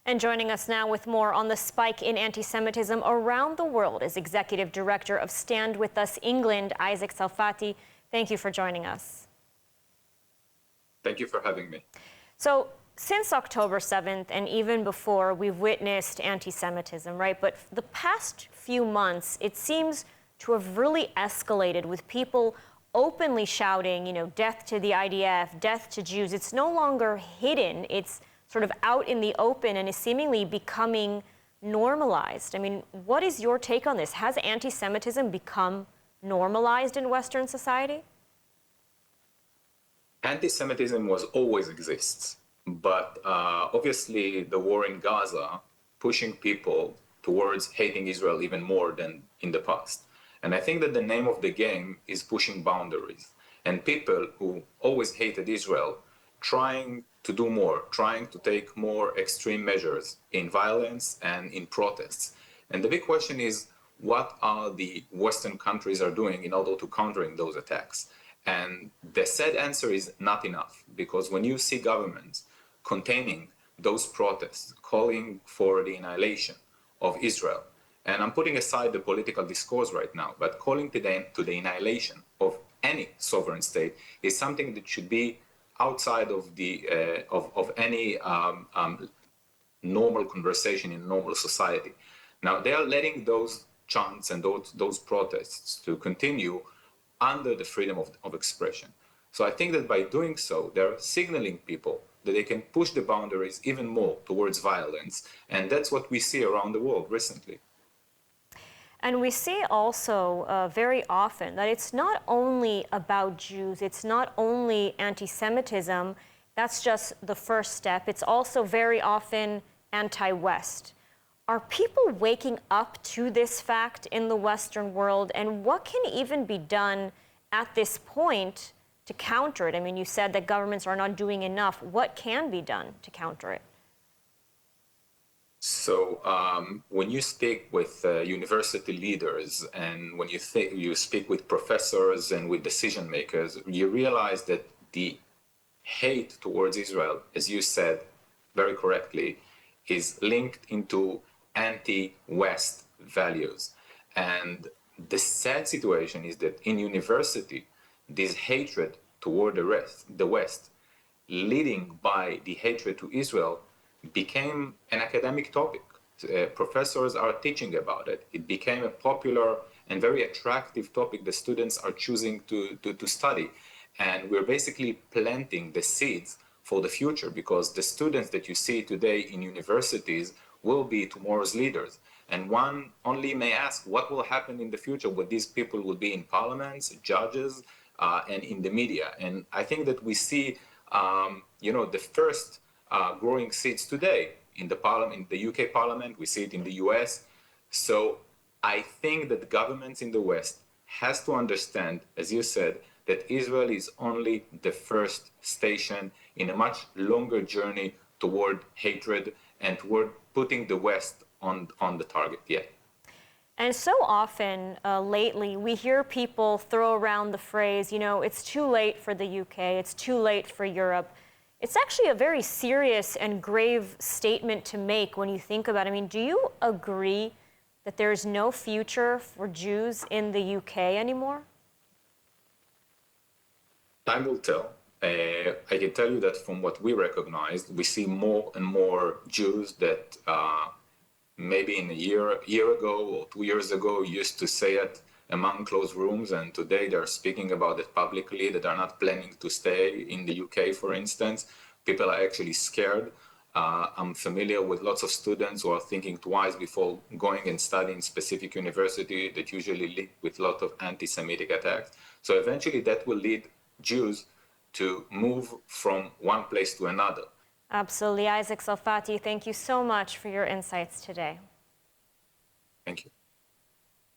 And joining us now with more on the spike in anti-Semitism around the world is Executive Director of StandWithUs England, Isaac Zarfati. Thank you for joining us. Thank you for having me. So, since October 7th and even before, we've witnessed anti-Semitism, right? But the past few months, it seems to have really escalated with people openly shouting, death to the IDF, death to Jews. It's no longer hidden. It's sort of out in the open and is seemingly becoming normalized. I mean, what is your take on this? Has anti-Semitism become normalized in Western society? Anti-Semitism always exists, but obviously the war in Gaza pushing people towards hating Israel even more than in the past. And I think that the name of the game is pushing boundaries. And people who always hated Israel trying to do more, trying to take more extreme measures in violence and in protests. And the big question is, what are the Western countries are doing in order to countering those attacks? And the sad answer is not enough, because when you see governments containing those protests, calling for the annihilation of Israel, and I'm putting aside the political discourse right now, but calling to the annihilation of any sovereign state is something that should be outside of the of any normal conversation in normal society. Now they are letting those chants and those protests to continue under the freedom of expression. So I think that by doing so, they're signaling people that they can push the boundaries even more towards violence, and that's what we see around the world recently. And we see also very often that it's not only about Jews, it's not only anti-Semitism, that's just the first step. It's also very often anti-West. Are people waking up to this fact in the Western world, and what can even be done at this point to counter it? I mean, you said that governments are not doing enough. What can be done to counter it? So when you speak with university leaders and when you speak with professors and with decision makers, you realize that the hate towards Israel, as you said very correctly, is linked into anti-West values. And the sad situation is that in university, this hatred toward the West, leading by the hatred to Israel, became an academic topic. Professors are teaching about it. It became a popular and very attractive topic the students are choosing to study. And we're basically planting the seeds for the future, because the students that you see today in universities will be tomorrow's leaders. And one only may ask, what will happen in the future when these people will be in parliaments, judges, and in the media? And I think that we see, the first growing seats today in the parliament, in the UK parliament, we see it in the US. So I think that governments in the West has to understand, as you said, that Israel is only the first station in a much longer journey toward hatred and toward putting the West on the target. Yeah. And so often lately, we hear people throw around the phrase, it's too late for the UK, it's too late for Europe. It's actually a very serious and grave statement to make when you think about it. I mean, do you agree that there is no future for Jews in the UK anymore? Time will tell. I can tell you that from what we recognized, we see more and more Jews that maybe in a year ago or 2 years ago used to say it among closed rooms, and today they're speaking about it publicly, that are not planning to stay in the UK, for instance. People are actually scared. I'm familiar with lots of students who are thinking twice before going and studying specific university that usually lead with a lot of anti-Semitic attacks. So eventually that will lead Jews to move from one place to another. Absolutely. Isaac Zarfati, thank you so much for your insights today. Thank you.